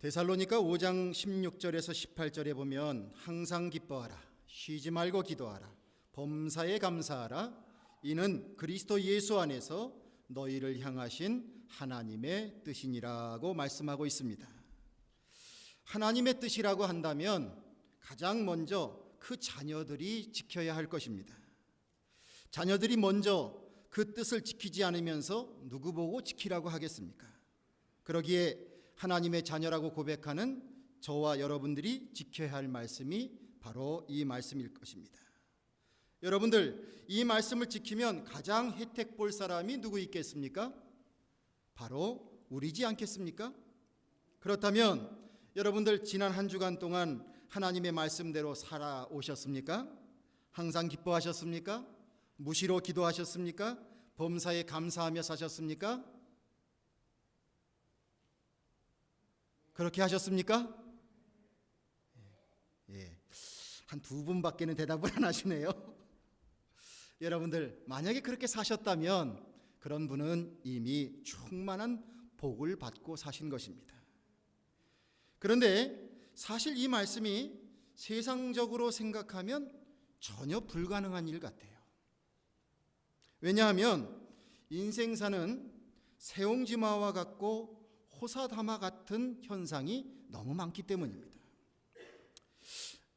데살로니가 5장 16절에서 18절에 보면 항상 기뻐하라, 쉬지 말고 기도하라, 범사에 감사하라, 이는 그리스도 예수 안에서 너희를 향하신 하나님의 뜻이니라고 말씀하고 있습니다. 하나님의 뜻이라고 한다면 가장 먼저 그 자녀들이 지켜야 할 것입니다. 자녀들이 먼저 그 뜻을 지키지 않으면서 누구 보고 지키라고 하겠습니까? 그러기에 하나님의 자녀라고 고백하는 저와 여러분들이 지켜야 할 말씀이 바로 이 말씀일 것입니다. 여러분들, 이 말씀을 지키면 가장 혜택 볼 사람이 누구 있겠습니까? 바로 우리지 않겠습니까? 그렇다면 여러분들 지난 한 주간 동안 하나님의 말씀대로 살아오셨습니까? 항상 기뻐하셨습니까? 무시로 기도하셨습니까? 범사에 감사하며 사셨습니까? 그렇게 하셨습니까? 한 두 분밖에는 대답을 안 하시네요. 여러분들, 만약에 그렇게 사셨다면 그런 분은 이미 충만한 복을 받고 사신 것입니다. 그런데 사실 이 말씀이 세상적으로 생각하면 전혀 불가능한 일 같아요. 왜냐하면 인생사는 세옹지마와 같고 호사다마 같은 현상이 너무 많기 때문입니다.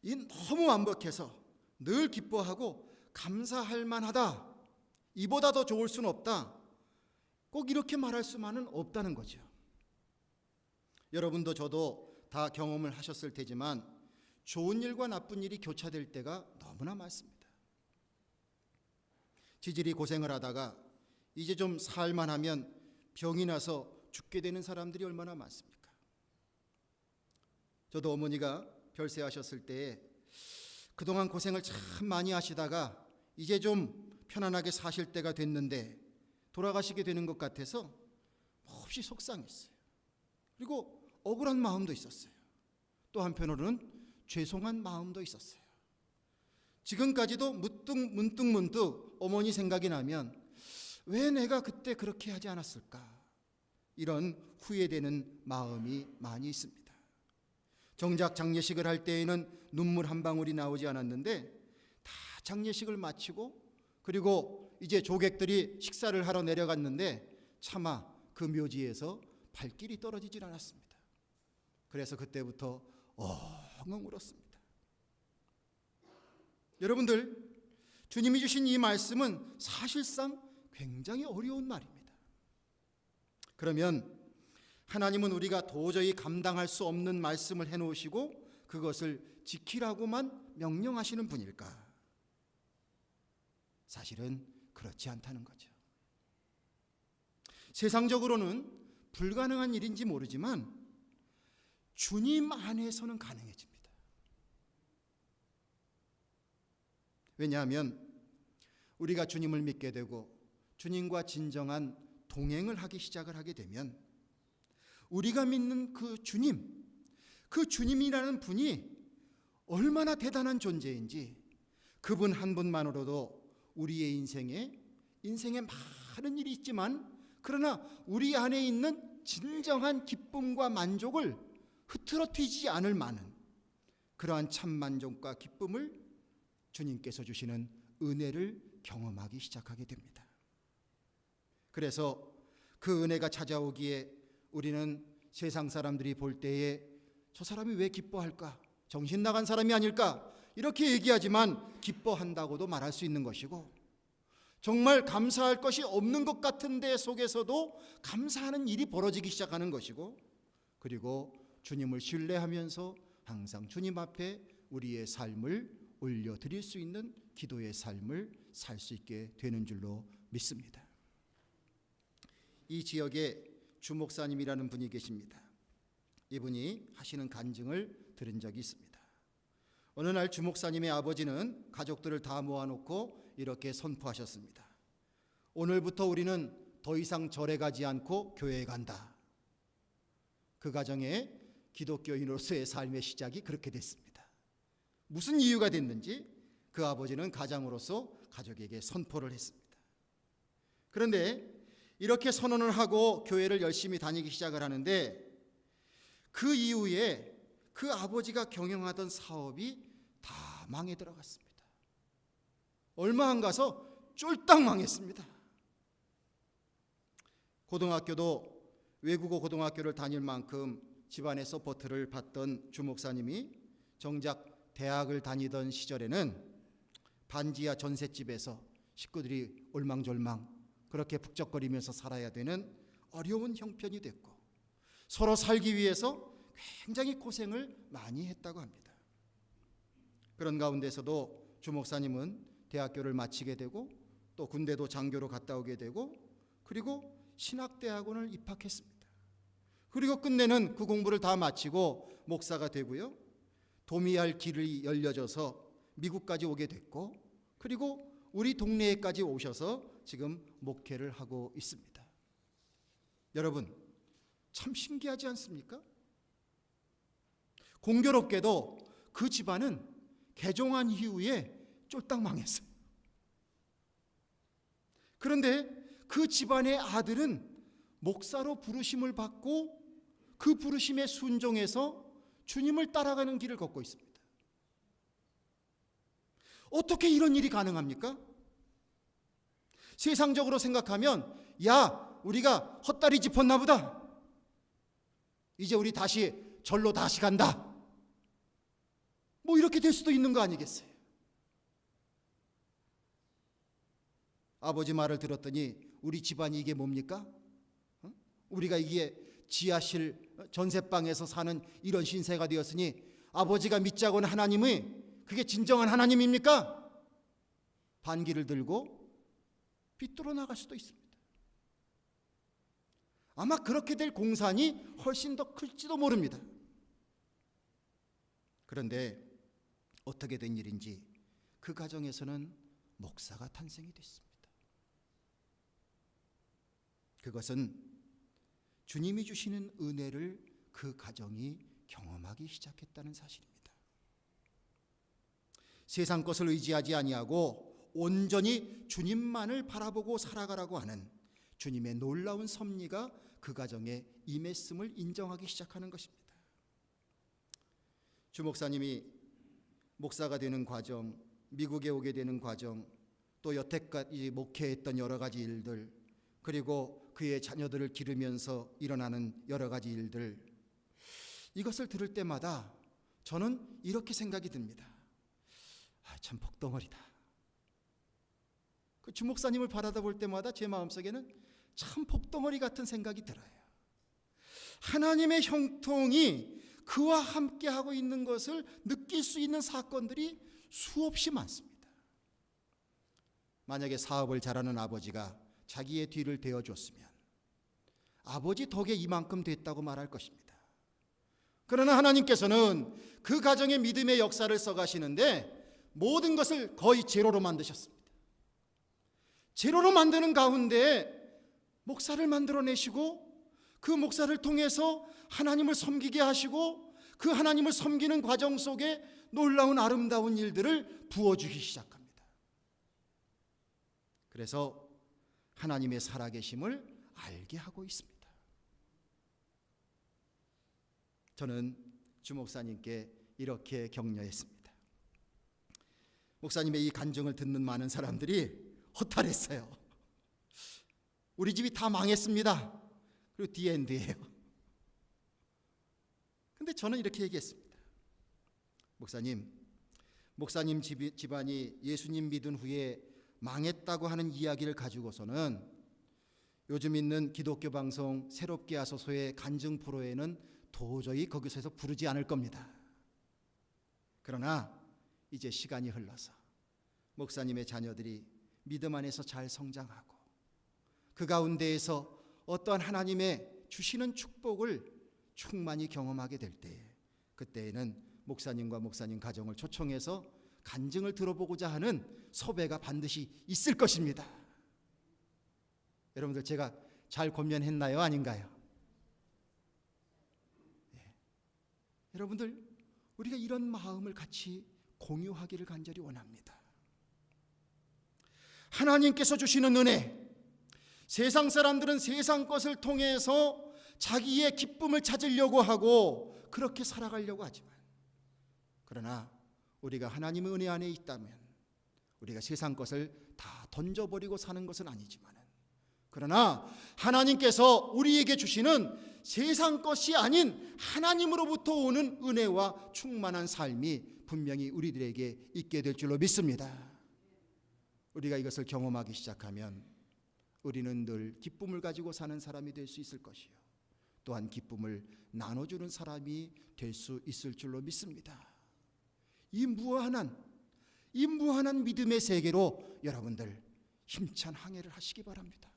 이 너무 완벽해서 늘 기뻐하고 감사할 만하다, 이보다 더 좋을 수는 없다, 꼭 이렇게 말할 수만은 없다는 거죠. 여러분도 저도 다 경험을 하셨을 테지만 좋은 일과 나쁜 일이 교차될 때가 너무나 많습니다. 지질이 고생을 하다가 이제 좀 살만하면 병이 나서 죽게 되는 사람들이 얼마나 많습니까? 저도 어머니가 별세하셨을 때 그동안 고생을 참 많이 하시다가 이제 좀 편안하게 사실 때가 됐는데 돌아가시게 되는 것 같아서 몹시 속상했어요. 그리고 억울한 마음도 있었어요. 또 한편으로는 죄송한 마음도 있었어요. 지금까지도 문득 어머니 생각이 나면 왜 내가 그때 그렇게 하지 않았을까, 이런 후회되는 마음이 많이 있습니다. 정작 장례식을 할 때에는 눈물 한 방울이 나오지 않았는데 다 장례식을 마치고 그리고 이제 조객들이 식사를 하러 내려갔는데 차마 그 묘지에서 발길이 떨어지질 않았습니다. 그래서 그때부터 엉엉 울었습니다. 여러분들, 주님이 주신 이 말씀은 사실상 굉장히 어려운 말입니다. 그러면 하나님은 우리가 도저히 감당할 수 없는 말씀을 해놓으시고 그것을 지키라고만 명령하시는 분일까? 사실은 그렇지 않다는 거죠. 세상적으로는 불가능한 일인지 모르지만 주님 안에서는 가능해집니다. 왜냐하면 우리가 주님을 믿게 되고 주님과 진정한 동행을 하기 시작을 하게 되면 우리가 믿는 그 주님이라는 분이 얼마나 대단한 존재인지, 그분 한 분만으로도 우리의 인생에 많은 일이 있지만 그러나 우리 안에 있는 진정한 기쁨과 만족을 흐트러뜨리지 않을 만한 그러한 참 만족과 기쁨을 주님께서 주시는 은혜를 경험하기 시작하게 됩니다. 그래서 그 은혜가 찾아오기에 우리는 세상 사람들이 볼 때에 저 사람이 왜 기뻐할까? 정신 나간 사람이 아닐까? 이렇게 얘기하지만 기뻐한다고도 말할 수 있는 것이고, 정말 감사할 것이 없는 것 같은 데 속에서도 감사하는 일이 벌어지기 시작하는 것이고, 그리고 주님을 신뢰하면서 항상 주님 앞에 우리의 삶을 올려드릴 수 있는 기도의 삶을 살 수 있게 되는 줄로 믿습니다. 이 지역에 주 목사님이라는 분이 계십니다. 이분이 하시는 간증을 들은 적이 있습니다. 어느 날 주 목사님의 아버지는 가족들을 다 모아놓고 이렇게 선포하셨습니다. 오늘부터 우리는 더 이상 절에 가지 않고 교회에 간다. 그 가정에 기독교인으로서의 삶의 시작이 그렇게 됐습니다. 무슨 이유가 됐는지 그 아버지는 가장으로서 가족에게 선포를 했습니다. 그런데 이렇게 선언을 하고 교회를 열심히 다니기 시작을 하는데 그 이후에 그 아버지가 경영하던 사업이 다 망해 들어갔습니다. 얼마 안 가서 쫄딱 망했습니다. 고등학교도 외국어 고등학교를 다닐 만큼 집안의 서포트를 받던 주목사님이 정작 대학을 다니던 시절에는 반지하 전셋집에서 식구들이 올망졸망 그렇게 북적거리면서 살아야 되는 어려운 형편이 됐고, 서로 살기 위해서 굉장히 고생을 많이 했다고 합니다. 그런 가운데서도 주목사님은 대학교를 마치게 되고 또 군대도 장교로 갔다 오게 되고, 그리고 신학대학원을 입학했습니다. 그리고 끝내는 그 공부를 다 마치고 목사가 되고요, 도미할 길이 열려져서 미국까지 오게 됐고, 그리고 우리 동네에까지 오셔서 지금 목회를 하고 있습니다. 여러분, 참 신기하지 않습니까? 공교롭게도 그 집안은 개종한 이후에 쫄딱 망했어요. 그런데 그 집안의 아들은 목사로 부르심을 받고 그 부르심에 순종해서 주님을 따라가는 길을 걷고 있습니다. 어떻게 이런 일이 가능합니까? 세상적으로 생각하면, 야, 우리가 헛다리 짚었나 보다, 이제 우리 다시 절로 다시 간다, 뭐 이렇게 될 수도 있는 거 아니겠어요? 아버지 말을 들었더니 우리 집안이 이게 뭡니까? 우리가 이게 지하실 전셋방에서 사는 이런 신세가 되었으니 아버지가 믿자고는 하나님이 그게 진정한 하나님입니까? 반기를 들고 빗돌아 나갈 수도 있습니다. 아마 그렇게 될 공산이 훨씬 더 클지도 모릅니다. 그런데 어떻게 된 일인지 그 가정에서는 목사가 탄생이 됐습니다. 그것은 주님이 주시는 은혜를 그 가정이 경험하기 시작했다는 사실입니다. 세상 것을 의지하지 아니하고 온전히 주님만을 바라보고 살아가라고 하는 주님의 놀라운 섭리가 그 가정에 임했음을 인정하기 시작하는 것입니다. 주 목사님이 목사가 되는 과정, 미국에 오게 되는 과정, 또 여태까지 목회했던 여러 가지 일들, 그리고 그의 자녀들을 기르면서 일어나는 여러 가지 일들, 이것을 들을 때마다 저는 이렇게 생각이 듭니다. 참 복덩어리다. 그 주목사님을 바라다 볼 때마다 제 마음속에는 참 복덩어리 같은 생각이 들어요. 하나님의 형통이 그와 함께하고 있는 것을 느낄 수 있는 사건들이 수없이 많습니다. 만약에 사업을 잘하는 아버지가 자기의 뒤를 대어줬으면 아버지 덕에 이만큼 됐다고 말할 것입니다. 그러나 하나님께서는 그 가정의 믿음의 역사를 써가시는데 모든 것을 거의 제로로 만드셨습니다. 제로로 만드는 가운데 목사를 만들어내시고 그 목사를 통해서 하나님을 섬기게 하시고 그 하나님을 섬기는 과정 속에 놀라운 아름다운 일들을 부어주기 시작합니다. 그래서 하나님의 살아계심을 알게 하고 있습니다. 저는 주 목사님께 이렇게 격려했습니다. 목사님의 이 간증을 듣는 많은 사람들이 허탈했어요. 우리 집이 다 망했습니다. 그리고 디엔드예요. 근데 저는 이렇게 얘기했습니다. 목사님 집안이 예수님 믿은 후에 망했다고 하는 이야기를 가지고서는 요즘 있는 기독교 방송 새롭게 하소서의 간증 프로에는 도저히 거기서 부르지 않을 겁니다. 그러나 이제 시간이 흘러서 목사님의 자녀들이 믿음 안에서 잘 성장하고 그 가운데에서 어떠한 하나님의 주시는 축복을 충만히 경험하게 될 때, 그때에는 목사님과 목사님 가정을 초청해서 간증을 들어보고자 하는 섭외가 반드시 있을 것입니다. 여러분들 제가 잘 권면했나요? 아닌가요? 네. 여러분들 우리가 이런 마음을 같이 공유하기를 간절히 원합니다. 하나님께서 주시는 은혜, 세상 사람들은 세상 것을 통해서 자기의 기쁨을 찾으려고 하고 그렇게 살아가려고 하지만, 그러나 우리가 하나님의 은혜 안에 있다면 우리가 세상 것을 다 던져버리고 사는 것은 아니지만, 그러나 하나님께서 우리에게 주시는 세상 것이 아닌 하나님으로부터 오는 은혜와 충만한 삶이 분명히 우리들에게 있게 될 줄로 믿습니다. 우리가 이것을 경험하기 시작하면 우리는 늘 기쁨을 가지고 사는 사람이 될 수 있을 것이요, 또한 기쁨을 나눠주는 사람이 될 수 있을 줄로 믿습니다. 이 무한한 믿음의 세계로 여러분들 힘찬 항해를 하시기 바랍니다.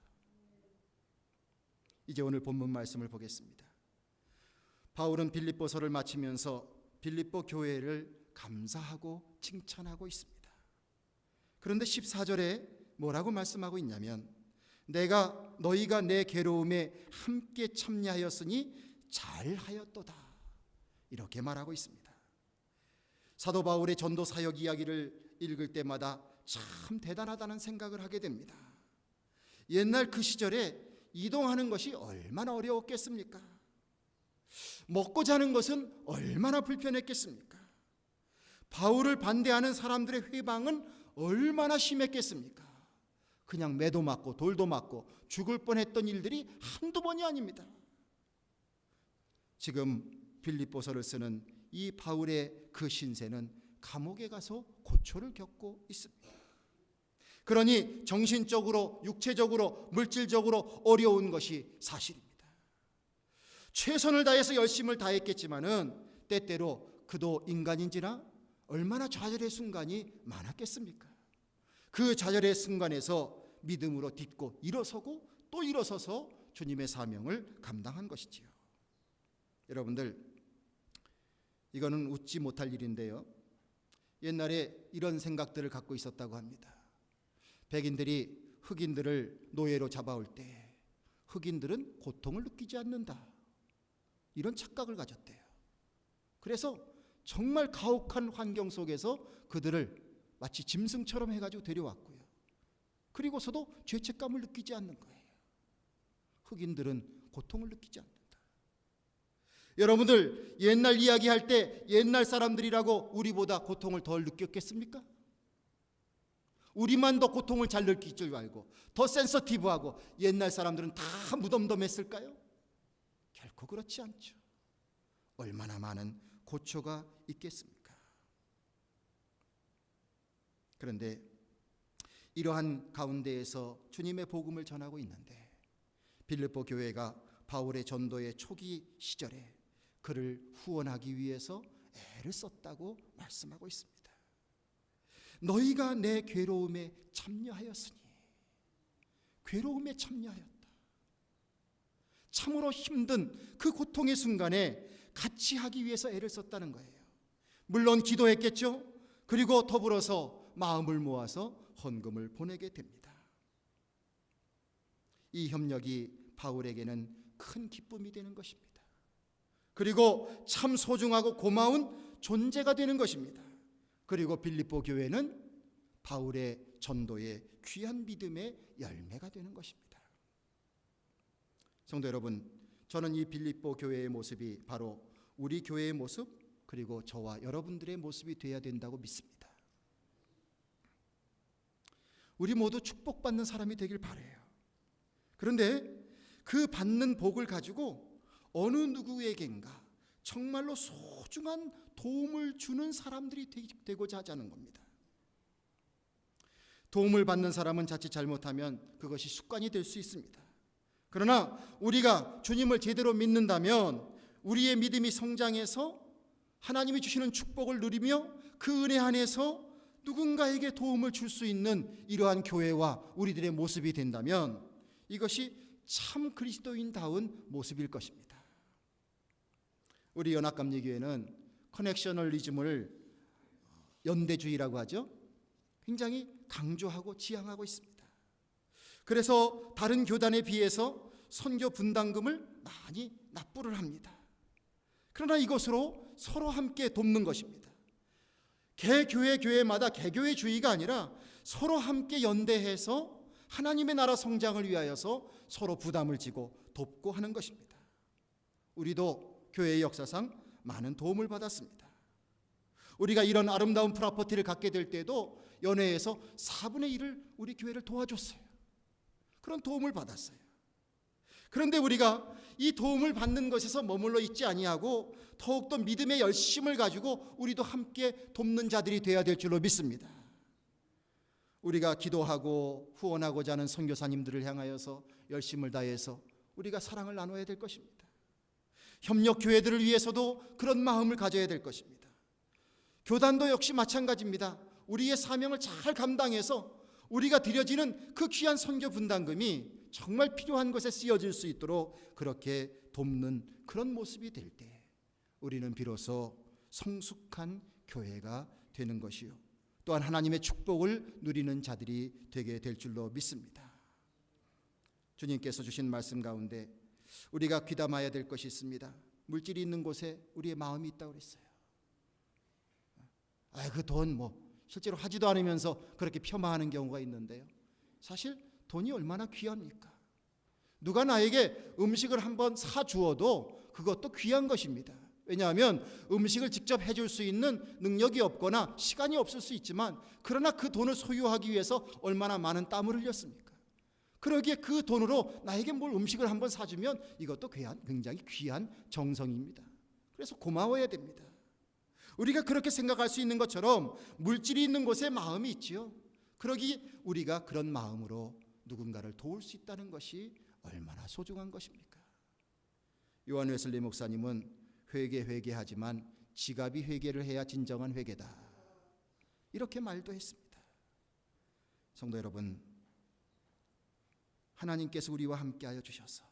이제 오늘 본문 말씀을 보겠습니다. 바울은 빌립보서를 마치면서 빌립보 교회를 감사하고 칭찬하고 있습니다. 그런데 14절에 뭐라고 말씀하고 있냐면, 내가 너희가 내 괴로움에 함께 참여하였으니 잘하였도다, 이렇게 말하고 있습니다. 사도 바울의 전도 사역 이야기를 읽을 때마다 참 대단하다는 생각을 하게 됩니다. 옛날 그 시절에 이동하는 것이 얼마나 어려웠겠습니까? 먹고 자는 것은 얼마나 불편했겠습니까? 바울을 반대하는 사람들의 회방은 얼마나 심했겠습니까? 그냥 매도 맞고 돌도 맞고 죽을 뻔했던 일들이 한두 번이 아닙니다. 지금 빌립보서를 쓰는 이 바울의 그 신세는 감옥에 가서 고초를 겪고 있습니다. 그러니 정신적으로, 육체적으로, 물질적으로 어려운 것이 사실입니다. 최선을 다해서 열심을 다했겠지만은 때때로 그도 인간인지라 얼마나 좌절의 순간이 많았겠습니까? 그 좌절의 순간에서 믿음으로 딛고 일어서고 또 일어서서 주님의 사명을 감당한 것이지요. 여러분들, 이거는 웃지 못할 일인데요, 옛날에 이런 생각들을 갖고 있었다고 합니다. 백인들이 흑인들을 노예로 잡아올 때 흑인들은 고통을 느끼지 않는다, 이런 착각을 가졌대요. 그래서 정말 가혹한 환경 속에서 그들을 마치 짐승처럼 해가지고 데려왔고요, 그리고서도 죄책감을 느끼지 않는 거예요. 흑인들은 고통을 느끼지 않는다. 여러분들, 옛날 이야기할 때 옛날 사람들이라고 우리보다 고통을 덜 느꼈겠습니까? 우리만 더 고통을 잘 느낄 줄 알고 더 센서티브하고 옛날 사람들은 다 무덤덤했을까요? 결코 그렇지 않죠. 얼마나 많은 고초가 있겠습니까? 그런데 이러한 가운데에서 주님의 복음을 전하고 있는데, 빌립보 교회가 바울의 전도의 초기 시절에 그를 후원하기 위해서 애를 썼다고 말씀하고 있습니다. 너희가 내 괴로움에 참여하였으니, 괴로움에 참여하였다. 참으로 힘든 그 고통의 순간에 같이 하기 위해서 애를 썼다는 거예요. 물론 기도했겠죠. 그리고 더불어서 마음을 모아서 헌금을 보내게 됩니다. 이 협력이 바울에게는 큰 기쁨이 되는 것입니다. 그리고 참 소중하고 고마운 존재가 되는 것입니다. 그리고 빌립보 교회는 바울의 전도의 귀한 믿음의 열매가 되는 것입니다. 성도 여러분, 저는 이 빌립보 교회의 모습이 바로 우리 교회의 모습, 그리고 저와 여러분들의 모습이 되어야 된다고 믿습니다. 우리 모두 축복받는 사람이 되길 바라요. 그런데 그 받는 복을 가지고 어느 누구에겐가 정말로 소중한 도움을 주는 사람들이 되고자 하자는 겁니다. 도움을 받는 사람은 자칫 잘못하면 그것이 습관이 될 수 있습니다. 그러나 우리가 주님을 제대로 믿는다면 우리의 믿음이 성장해서 하나님이 주시는 축복을 누리며 그 은혜 안에서 누군가에게 도움을 줄 수 있는 이러한 교회와 우리들의 모습이 된다면 이것이 참 그리스도인다운 모습일 것입니다. 우리 연합감리교회는 커넥셔널리즘을 연대주의라고 하죠. 굉장히 강조하고 지향하고 있습니다. 그래서 다른 교단에 비해서 선교 분담금을 많이 납부를 합니다. 그러나 이것으로 서로 함께 돕는 것입니다. 개교회마다 개교회주의가 아니라 서로 함께 연대해서 하나님의 나라 성장을 위하여서 서로 부담을 지고 돕고 하는 것입니다. 우리도 교회의 역사상 많은 도움을 받았습니다. 우리가 이런 아름다운 프로퍼티를 갖게 될 때도 연회에서 4분의 1을 우리 교회를 도와줬어요. 그런 도움을 받았어요. 그런데 우리가 이 도움을 받는 것에서 머물러 있지 아니하고 더욱더 믿음의 열심을 가지고 우리도 함께 돕는 자들이 되어야 될 줄로 믿습니다. 우리가 기도하고 후원하고자 하는 선교사님들을 향하여서 열심을 다해서 우리가 사랑을 나눠야 될 것입니다. 협력교회들을 위해서도 그런 마음을 가져야 될 것입니다. 교단도 역시 마찬가지입니다. 우리의 사명을 잘 감당해서 우리가 드려지는 그 귀한 선교 분담금이 정말 필요한 것에 쓰여질 수 있도록 그렇게 돕는 그런 모습이 될 때 우리는 비로소 성숙한 교회가 되는 것이요, 또한 하나님의 축복을 누리는 자들이 되게 될 줄로 믿습니다. 주님께서 주신 말씀 가운데 우리가 귀담아야 될 것이 있습니다. 물질이 있는 곳에 우리의 마음이 있다고 그랬어요. 그 돈 실제로 하지도 않으면서 그렇게 폄하하는 경우가 있는데요. 사실 돈이 얼마나 귀합니까? 누가 나에게 음식을 한번 사주어도 그것도 귀한 것입니다. 왜냐하면 음식을 직접 해줄 수 있는 능력이 없거나 시간이 없을 수 있지만, 그러나 그 돈을 소유하기 위해서 얼마나 많은 땀을 흘렸습니까? 그러기에 그 돈으로 나에게 뭘 음식을 한번 사주면 이것도 굉장히 귀한 정성입니다. 그래서 고마워야 됩니다. 우리가 그렇게 생각할 수 있는 것처럼 물질이 있는 곳에 마음이 있지요. 그러기 우리가 그런 마음으로 누군가를 도울 수 있다는 것이 얼마나 소중한 것입니까? 요한 웨슬리 목사님은 회개하지만 지갑이 회개를 해야 진정한 회개다, 이렇게 말도 했습니다. 성도 여러분, 하나님께서 우리와 함께하여 주셔서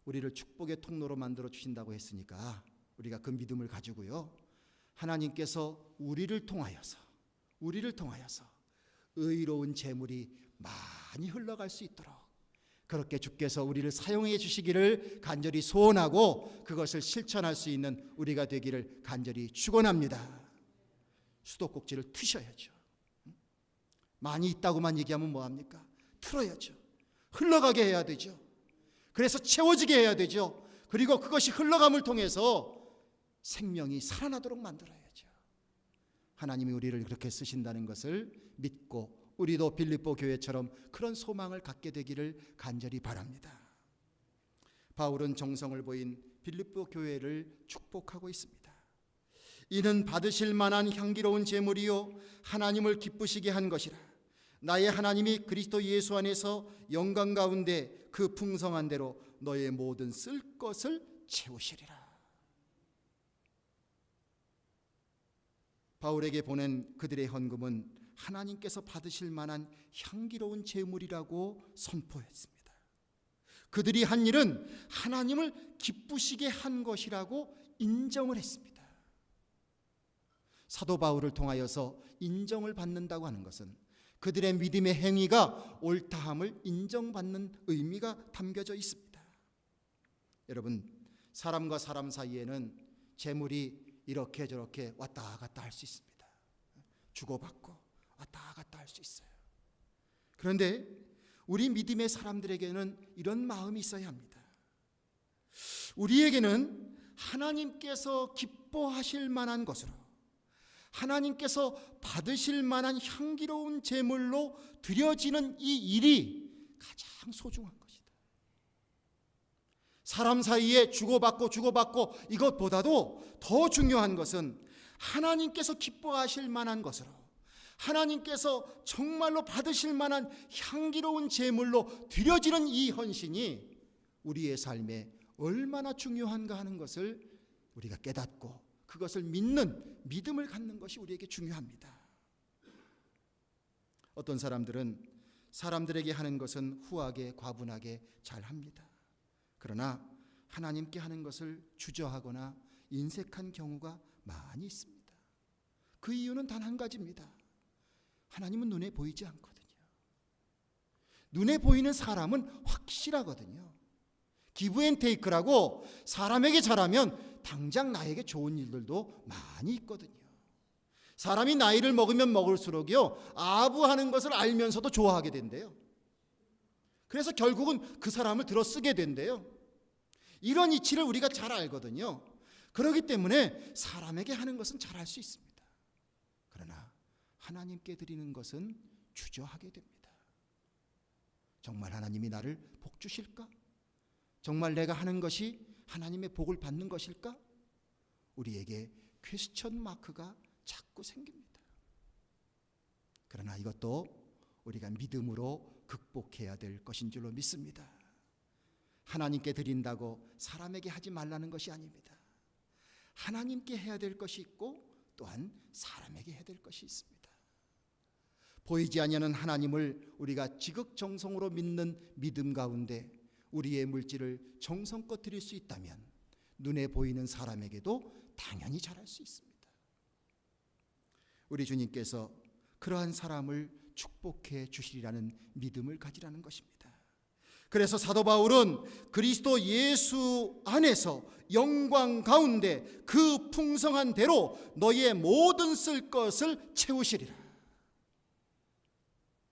우리를 축복의 통로로 만들어 주신다고 했으니까 우리가 그 믿음을 가지고요, 하나님께서 우리를 통하여서 의로운 재물이 많이 흘러갈 수 있도록 그렇게 주께서 우리를 사용해 주시기를 간절히 소원하고 그것을 실천할 수 있는 우리가 되기를 간절히 축원합니다. 수도꼭지를 트셔야죠. 많이 있다고만 얘기하면 뭐합니까? 틀어야죠. 흘러가게 해야 되죠. 그래서 채워지게 해야 되죠. 그리고 그것이 흘러감을 통해서 생명이 살아나도록 만들어야죠. 하나님이 우리를 그렇게 쓰신다는 것을 믿고 우리도 빌립보 교회처럼 그런 소망을 갖게 되기를 간절히 바랍니다. 바울은 정성을 보인 빌립보 교회를 축복하고 있습니다. 이는 받으실 만한 향기로운 제물이요 하나님을 기쁘시게 한 것이라. 나의 하나님이 그리스도 예수 안에서 영광 가운데 그 풍성한 대로 너의 모든 쓸 것을 채우시리라. 바울에게 보낸 그들의 헌금은 하나님께서 받으실 만한 향기로운 제물이라고 선포했습니다. 그들이 한 일은 하나님을 기쁘시게 한 것이라고 인정을 했습니다. 사도 바울을 통하여서 인정을 받는다고 하는 것은 그들의 믿음의 행위가 옳다함을 인정받는 의미가 담겨져 있습니다. 여러분, 사람과 사람 사이에는 재물이 이렇게 저렇게 왔다 갔다 할 수 있습니다. 주고받고 왔다 갔다 할 수 있어요. 그런데 우리 믿음의 사람들에게는 이런 마음이 있어야 합니다. 우리에게는 하나님께서 기뻐하실 만한 것으로, 하나님께서 받으실 만한 향기로운 제물로 드려지는 이 일이 가장 소중한 것이다. 사람 사이에 주고받고 이것보다도 더 중요한 것은 하나님께서 기뻐하실 만한 것으로, 하나님께서 정말로 받으실 만한 향기로운 제물로 드려지는 이 헌신이 우리의 삶에 얼마나 중요한가 하는 것을 우리가 깨닫고 그것을 믿는 믿음을 갖는 것이 우리에게 중요합니다. 어떤 사람들은 사람들에게 하는 것은 후하게 과분하게 잘합니다. 그러나 하나님께 하는 것을 주저하거나 인색한 경우가 많이 있습니다. 그 이유는 단 한 가지입니다. 하나님은 눈에 보이지 않거든요. 눈에 보이는 사람은 확실하거든요. 기브 앤 테이크라고 사람에게 잘하면 당장 나에게 좋은 일들도 많이 있거든요. 사람이 나이를 먹으면 먹을수록요, 아부하는 것을 알면서도 좋아하게 된대요. 그래서 결국은 그 사람을 들어 쓰게 된대요. 이런 이치를 우리가 잘 알거든요. 그렇기 때문에 사람에게 하는 것은 잘할 수 있습니다. 그러나 하나님께 드리는 것은 주저하게 됩니다. 정말 하나님이 나를 복 주실까? 정말 내가 하는 것이 하나님의 복을 받는 것일까? 우리에게 퀘스천 마크가 자꾸 생깁니다. 그러나 이것도 우리가 믿음으로 극복해야 될 것인 줄로 믿습니다. 하나님께 드린다고 사람에게 하지 말라는 것이 아닙니다. 하나님께 해야 될 것이 있고 또한 사람에게 해야 될 것이 있습니다. 보이지 아니하는 하나님을 우리가 지극정성으로 믿는 믿음 가운데 우리의 물질을 정성껏 드릴 수 있다면 눈에 보이는 사람에게도 당연히 잘할 수 있습니다. 우리 주님께서 그러한 사람을 축복해 주시리라는 믿음을 가지라는 것입니다. 그래서 사도 바울은 그리스도 예수 안에서 영광 가운데 그 풍성한 대로 너희의 모든 쓸 것을 채우시리라.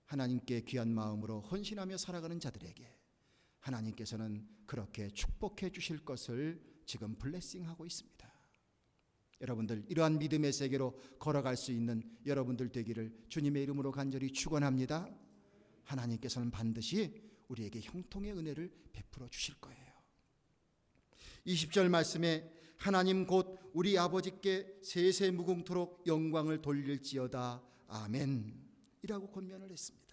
하나님께 귀한 마음으로 헌신하며 살아가는 자들에게 하나님께서는 그렇게 축복해 주실 것을 지금 블레싱하고 있습니다. 여러분들 이러한 믿음의 세계로 걸어갈 수 있는 여러분들 되기를 주님의 이름으로 간절히 축원합니다. 하나님께서는 반드시 우리에게 형통의 은혜를 베풀어 주실 거예요. 20절 말씀에 하나님 곧 우리 아버지께 세세 무궁토록 영광을 돌릴지어다 아멘 이라고 권면을 했습니다.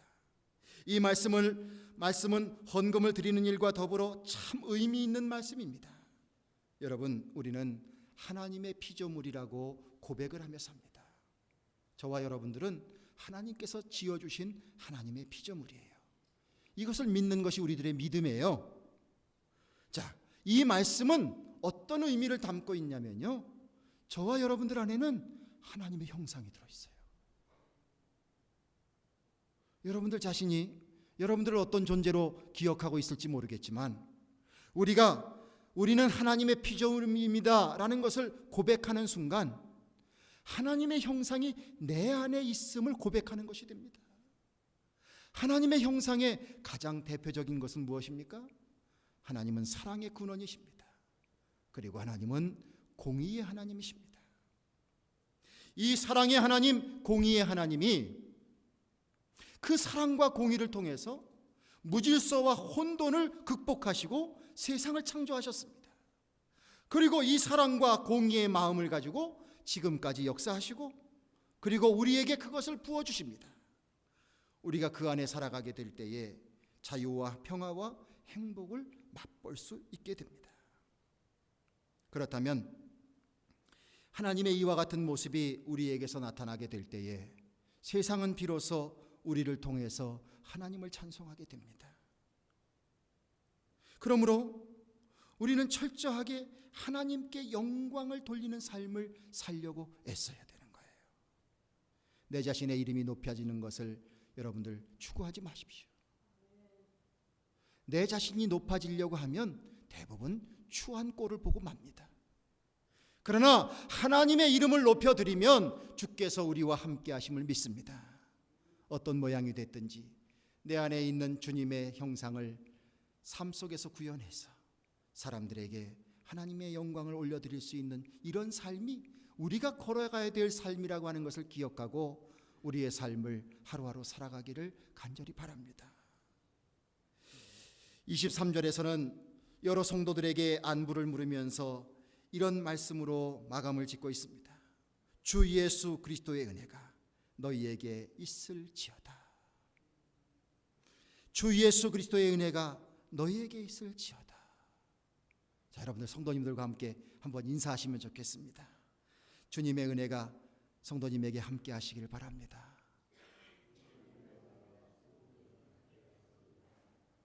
이 말씀은 헌금을 드리는 일과 더불어 참 의미 있는 말씀입니다. 여러분 우리는 하나님의 피조물이라고 고백을 하며 삽니다. 저와 여러분들은 하나님께서 지어주신 하나님의 피조물이에요. 이것을 믿는 것이 우리들의 믿음이에요. 자, 이 말씀은 어떤 의미를 담고 있냐면요, 저와 여러분들 안에는 하나님의 형상이 들어있어요. 여러분들 자신이 여러분들을 어떤 존재로 기억하고 있을지 모르겠지만 우리는 하나님의 피조물입니다 라는 것을 고백하는 순간 하나님의 형상이 내 안에 있음을 고백하는 것이 됩니다. 하나님의 형상의 가장 대표적인 것은 무엇입니까? 하나님은 사랑의 근원이십니다. 그리고 하나님은 공의의 하나님이십니다. 이 사랑의 하나님, 공의의 하나님이 그 사랑과 공의를 통해서 무질서와 혼돈을 극복하시고 세상을 창조하셨습니다. 그리고 이 사랑과 공의의 마음을 가지고 지금까지 역사하시고 그리고 우리에게 그것을 부어주십니다. 우리가 그 안에 살아가게 될 때에 자유와 평화와 행복을 맛볼 수 있게 됩니다. 그렇다면 하나님의 이와 같은 모습이 우리에게서 나타나게 될 때에 세상은 비로소 우리를 통해서 하나님을 찬송하게 됩니다. 그러므로 우리는 철저하게 하나님께 영광을 돌리는 삶을 살려고 애써야 되는 거예요. 내 자신의 이름이 높여지는 것을 여러분들 추구하지 마십시오. 내 자신이 높아지려고 하면 대부분 추한 꼴을 보고 맙니다. 그러나 하나님의 이름을 높여드리면 주께서 우리와 함께 하심을 믿습니다. 어떤 모양이 됐든지 내 안에 있는 주님의 형상을 삶 속에서 구현해서 사람들에게 하나님의 영광을 올려드릴 수 있는 이런 삶이 우리가 걸어가야 될 삶이라고 하는 것을 기억하고 우리의 삶을 하루하루 살아가기를 간절히 바랍니다. 23절에서는 여러 성도들에게 안부를 물으면서 이런 말씀으로 마감을 짓고 있습니다. 주 예수 그리스도의 은혜가 너희에게 있을지어다. 주 예수 그리스도의 은혜가 너희에게 있을지어다. 자, 여러분들 성도님들과 함께 한번 인사하시면 좋겠습니다. 주님의 은혜가 성도님에게 함께 하시길 바랍니다.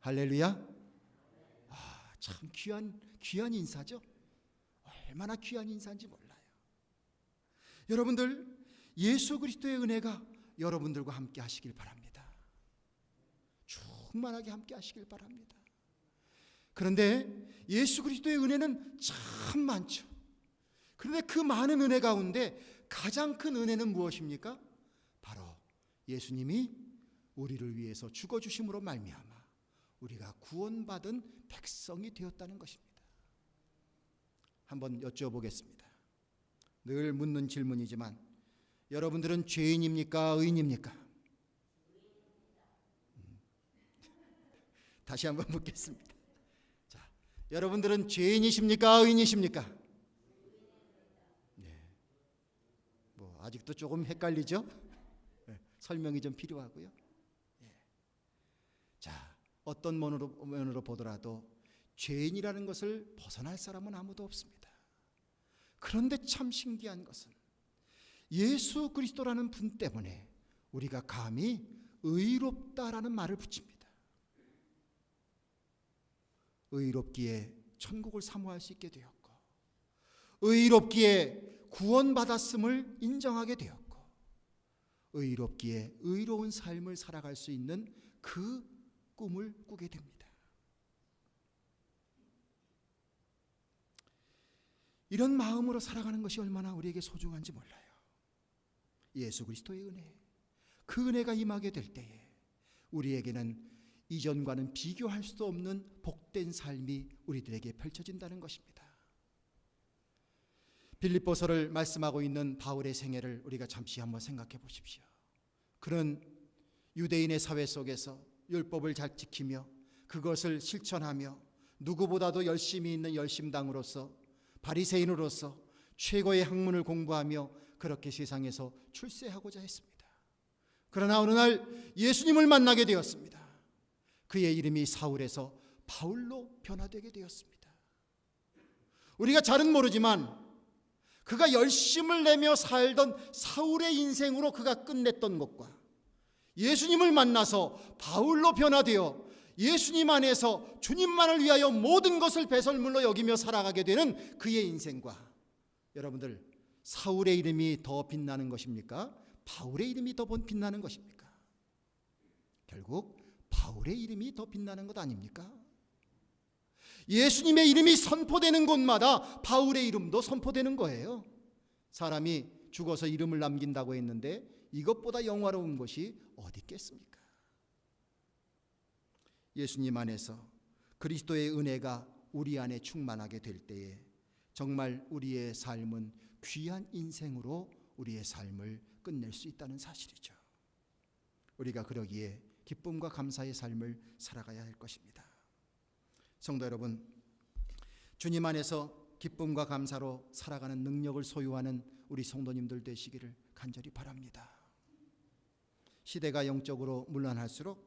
할렐루야. 참 귀한 인사죠. 얼마나 귀한 인사인지 몰라요. 여러분들 예수 그리스도의 은혜가 여러분들과 함께 하시길 바랍니다. 충만하게 함께 하시길 바랍니다. 그런데 예수 그리스도의 은혜는 참 많죠. 그런데 그 많은 은혜 가운데 가장 큰 은혜는 무엇입니까? 바로 예수님이 우리를 위해서 죽어주심으로 말미암아 우리가 구원받은 백성이 되었다는 것입니다. 한번 여쭤보겠습니다. 늘 묻는 질문이지만 여러분들은 죄인입니까? 의인입니까? 다시 한번 묻겠습니다. 자, 여러분들은 죄인이십니까? 의인이십니까? 네. 뭐 아직도 조금 헷갈리죠? 네, 설명이 좀 필요하고요. 네. 자, 어떤 면으로 보더라도 죄인이라는 것을 벗어날 사람은 아무도 없습니다. 그런데 참 신기한 것은 예수 그리스도라는 분 때문에 우리가 감히 의롭다라는 말을 붙입니다. 의롭기에 천국을 사모할 수 있게 되었고, 의롭기에 구원받았음을 인정하게 되었고, 의롭기에 의로운 삶을 살아갈 수 있는 그 꿈을 꾸게 됩니다. 이런 마음으로 살아가는 것이 얼마나 우리에게 소중한지 몰라요. 예수 그리스도의 은혜, 그 은혜가 임하게 될 때에 우리에게는 이전과는 비교할 수 없는 복된 삶이 우리들에게 펼쳐진다는 것입니다. 빌립보서를 말씀하고 있는 바울의 생애를 우리가 잠시 한번 생각해 보십시오. 그는 유대인의 사회 속에서 율법을 잘 지키며 그것을 실천하며 누구보다도 열심히 있는 열심당으로서 바리새인으로서 최고의 학문을 공부하며 그렇게 세상에서 출세하고자 했습니다. 그러나 어느 날 예수님을 만나게 되었습니다. 그의 이름이 사울에서 바울로 변화되게 되었습니다. 우리가 잘은 모르지만 그가 열심을 내며 살던 사울의 인생으로 그가 끝냈던 것과 예수님을 만나서 바울로 변화되어 예수님 안에서 주님만을 위하여 모든 것을 배설물로 여기며 살아가게 되는 그의 인생과, 여러분들, 사울의 이름이 더 빛나는 것입니까? 바울의 이름이 더 빛나는 것입니까? 결국 바울의 이름이 더 빛나는 것 아닙니까? 예수님의 이름이 선포되는 곳마다 바울의 이름도 선포되는 거예요. 사람이 죽어서 이름을 남긴다고 했는데 이것보다 영화로운 것이 어디 있겠습니까? 예수님 안에서 그리스도의 은혜가 우리 안에 충만하게 될 때에 정말 우리의 삶은 귀한 인생으로 우리의 삶을 끝낼 수 있다는 사실이죠. 우리가 그러기에 기쁨과 감사의 삶을 살아가야 할 것입니다. 성도 여러분, 주님 안에서 기쁨과 감사로 살아가는 능력을 소유하는 우리 성도님들 되시기를 간절히 바랍니다. 시대가 영적으로 문란할수록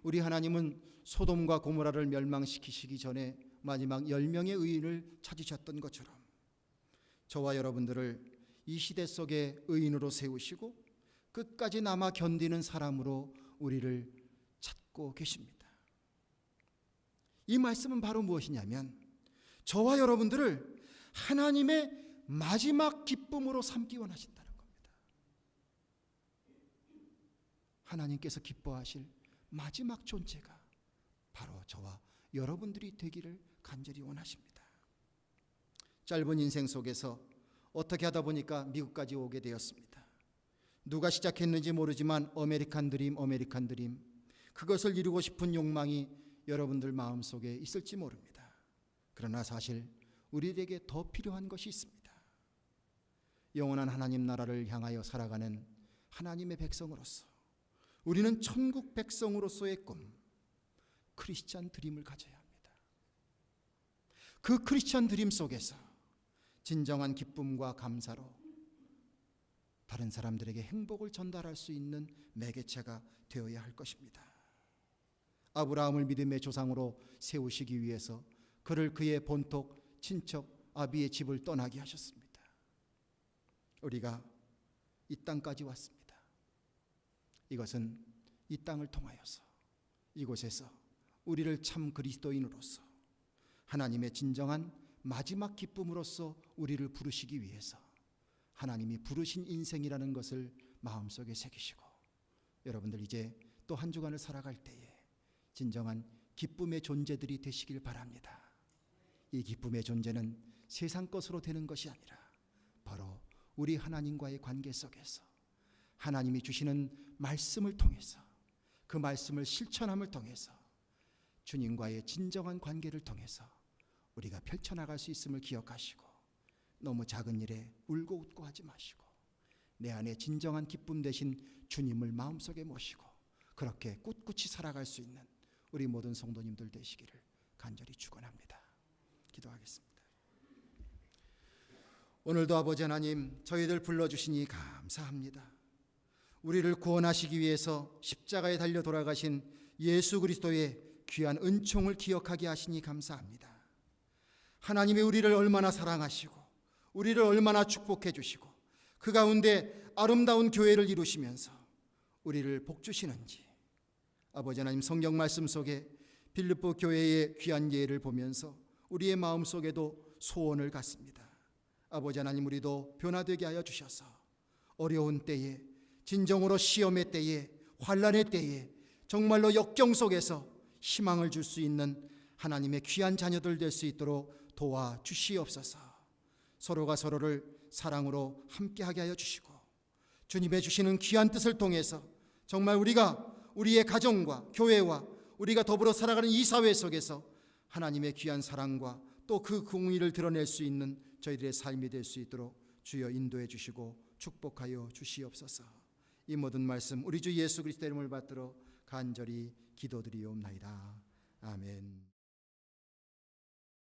우리 하나님은 소돔과 고모라를 멸망시키시기 전에 마지막 10명의 의인을 찾으셨던 것처럼 저와 여러분들을 이 시대 속에 의인으로 세우시고 끝까지 남아 견디는 사람으로 우리를 찾고 계십니다. 이 말씀은 바로 무엇이냐면 저와 여러분들을 하나님의 마지막 기쁨으로 삼기 원하신다는 겁니다. 하나님께서 기뻐하실 마지막 존재가 바로 저와 여러분들이 되기를 간절히 원하십니다. 짧은 인생 속에서 어떻게 하다 보니까 미국까지 오게 되었습니다. 누가 시작했는지 모르지만 아메리칸 드림, 그것을 이루고 싶은 욕망이 여러분들 마음속에 있을지 모릅니다. 그러나 사실 우리에게 더 필요한 것이 있습니다. 영원한 하나님 나라를 향하여 살아가는 하나님의 백성으로서 우리는 천국 백성으로서의 꿈, 크리스찬 드림을 가져야 합니다. 그 크리스찬 드림 속에서 진정한 기쁨과 감사로 다른 사람들에게 행복을 전달할 수 있는 매개체가 되어야 할 것입니다. 아브라함을 믿음의 조상으로 세우시기 위해서 그를 그의 본토 친척 아비의 집을 떠나게 하셨습니다. 우리가 이 땅까지 왔습니다. 이것은 이 땅을 통하여서 이곳에서 우리를 참 그리스도인으로서 하나님의 진정한 마지막 기쁨으로서 우리를 부르시기 위해서 하나님이 부르신 인생이라는 것을 마음속에 새기시고 여러분들 이제 또 한 주간을 살아갈 때에 진정한 기쁨의 존재들이 되시길 바랍니다. 이 기쁨의 존재는 세상 것으로 되는 것이 아니라 바로 우리 하나님과의 관계 속에서 하나님이 주시는 말씀을 통해서 그 말씀을 실천함을 통해서 주님과의 진정한 관계를 통해서 우리가 펼쳐나갈 수 있음을 기억하시고 너무 작은 일에 울고 웃고 하지 마시고 내 안에 진정한 기쁨 대신 주님을 마음속에 모시고 그렇게 꿋꿋이 살아갈 수 있는 우리 모든 성도님들 되시기를 간절히 축원합니다. 기도하겠습니다. 오늘도 아버지 하나님, 저희들 불러주시니 감사합니다. 우리를 구원하시기 위해서 십자가에 달려 돌아가신 예수 그리스도의 귀한 은총을 기억하게 하시니 감사합니다. 하나님이 우리를 얼마나 사랑하시고 우리를 얼마나 축복해 주시고 그 가운데 아름다운 교회를 이루시면서 우리를 복주시는지 아버지 하나님, 성경 말씀 속에 빌립보 교회의 귀한 예를 보면서 우리의 마음속에도 소원을 갖습니다. 아버지 하나님, 우리도 변화되게 하여 주셔서 어려운 때에, 진정으로 시험의 때에, 환난의 때에 정말로 역경 속에서 희망을 줄 수 있는 하나님의 귀한 자녀들 될 수 있도록 도와주시옵소서. 서로가 서로를 사랑으로 함께하게 하여 주시고 주님의 주시는 귀한 뜻을 통해서 정말 우리가 우리의 가정과 교회와 우리가 더불어 살아가는 이 사회 속에서 하나님의 귀한 사랑과 또 그 공의를 드러낼 수 있는 저희들의 삶이 될 수 있도록 주여 인도해 주시고 축복하여 주시옵소서. 이 모든 말씀 우리 주 예수 그리스도의 이름을 받들어 간절히 기도드리옵나이다. 아멘.